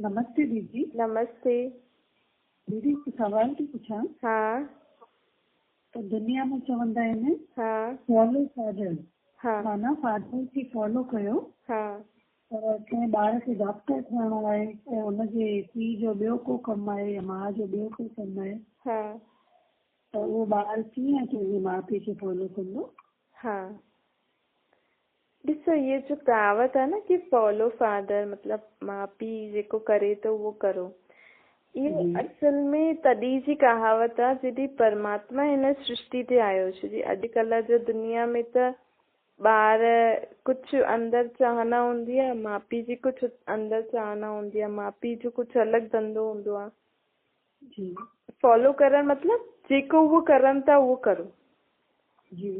नमस्ते दीदी। नमस्ते। दीदी हिकु सवाल थी पुछां। हाँ तो दुनिया में चवंदा आहिनि हाँ फॉलो फादर, हाँ माना फादर खे फॉलो कयो। हाँ पर कंहिं ॿार खे डॉक्टर थियणो आहे ऐं हुनजे पीउ जो ॿियो को कमु आहे या माउ जो ॿियो को कमु आहे, हाँ त उहो ॿारु कीअं पंहिंजे माउ पीउ खे फॉलो कंदो? हाँ। ॾिसो, ये जो कहावत है ना कि फॉलो फादर मतलब माउ पीउ जेको करे तो वो करो, ये असल में तॾहिं जी कहावत आहे जॾहिं परमात्मा हिन सृष्टि ते आयो। छो जी अॼुकल्ह जो दुनिया में त ॿार कुझु अंदरि चाहना हूंदी आहे, माउ पीउ जी कुझु अंदरि चाहना हूंदी आहे, माउ पीउ जो कुझु अलॻि धंधो हूंदो आहे। जी फॉलो करणु मतलब जेको उहो करनि था उहो करो। जी।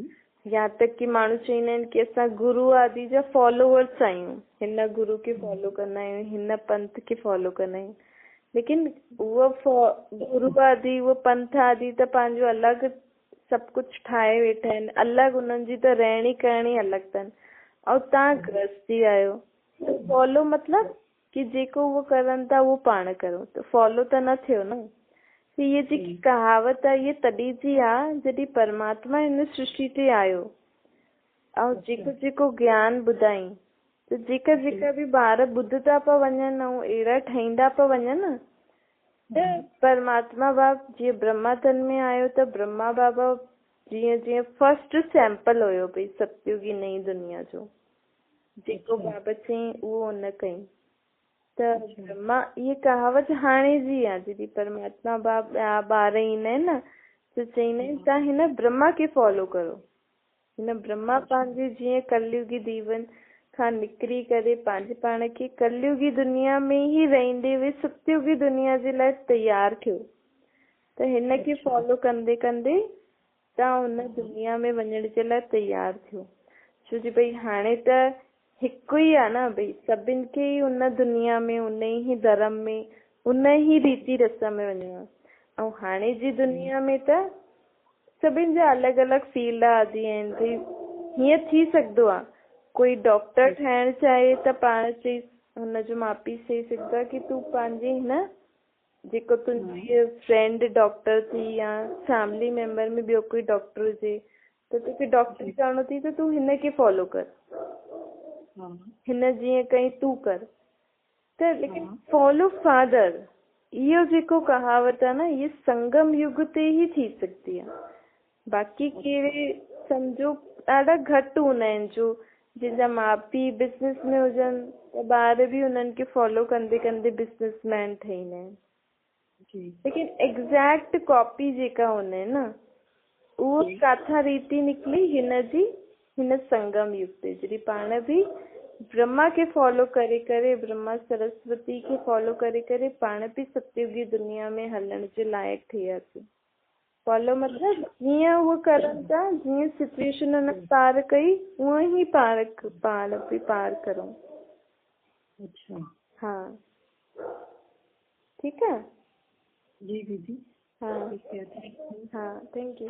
या तक कि माण्हू चवंदा आहिनि कि असां गुरु आदि जा फॉलोअर्स आहियूं, हिन गुरु खे फॉलो कंदा आहियूं, हिन पंथ खे फॉलो कंदा आहियूं। लेकिन उहो गुरु आदि, उहो पंथ आदि त पंहिंजो अलॻि सभु कुझु ठाहे वेठा आहिनि, अलॻि उन्हनि जी त रहणी करणी अलॻि अथनि। ऐं तव्हां गृहस्थी आहियो, त फॉलो मतलब कि जेको उहो करनि था उहो पाण करो, त फॉलो त न थियो न। ये जेकी कहावत आहे ये तॾहिं जी आहे जॾहिं परमात्मा हिन सृष्टि ते आयो ऐं जेको जेको ज्ञान ॿुधाई, त जेका जेका बि ॿार ॿुधंदा पिया वञनि ऐं अहिड़ा ठहींदा पिया वञनि, त परमात्मा बाप जीअं ब्रह्मातन में आयो त ब्रह्मा बाबा जीअं जीअं फर्स्ट सैंपल हुयो भई सतयुगी नई दुनिया जो, जेको बाबा चई उहो उन कई। त ब्रह्मा, ये कहावत हाणे जी आहे जॾहिं परमात्मा बाप ॿिया ॿार ईंदा आहिनि न, त चईंदा आहिनि तव्हां हिन ब्रह्मा खे फॉलो करो। हिन ब्रह्मा पंहिंजे जीअं कलयुगी जीवन खां निकिरी करे पंहिंजे पाण खे कलयुगी दुनिया में ई रहंदे हुए सतयुगी दुनिया जे लाइ तयारु थियो। त हिन खे फॉलो कंदे कंदे तव्हां हुन दुनिया में वञण जे लाइ तयारु थियो। छो जी भई हाणे त हिकु ई आहे न भई, सभिनि खे ई उन दुनिया में, उन ई धर्म में, उन ई रीति रस्म में वञिणो आहे। ऐं हाणे जी दुनिया में त सभिनि जा अलॻि अलॻि फील्ड आदि आहिनि। भई हीअं थी सघंदो आहे कोई डॉक्टर ठहिणु चाहे त पाण चई, हुनजो माउ पीउ चई सघंदो आहे कि तूं पंहिंजे हिन जेको तुंहिंजी फ्रेंड डॉक्टर थी या फैमिली मेंबर में ॿियो कोई डॉक्टर हुजे, त तोखे डॉक्टर करणो थी त तूं हिन खे फॉलो कर, हिन जीअं कई तूं कर। त लेकिन फॉलो फादर इहो जेको कहावत आहे न, ये संगम युग ते ई थी सघंदी आहे। बाक़ी कहिड़े सम्झो ॾाढा घटि हूंदा आहिनि जो जंहिंजा माउ पीउ बिज़नेस में हुजनि त ॿार बि हुननि खे फॉलो कंदे कंदे बिज़नेसमैन ठहींदा आहिनि। लेकिन एग्ज़ैक्ट कॉपी जेका हूंदा आहिनि न, उहो काथां रीति निकिली हिन जी, हिन संगम युग ते जॾहिं पाण बि ब्रह्मा खे फॉलो करे करे, ब्रह्मा सरस्वती खे फॉलो करे करे पाण बि सतयुगी दुनिया में हलण जे लाइक़ थी वियासीं। फॉलो मतलब जीअं उहो करनि था, जीअं सिचुएशन हुन पार कई उअं ई पाण बि पार करूं। अच्छा, हाँ ठीक है। जी दीदी। हाँ ठीक है। हाँ, थैंक यू।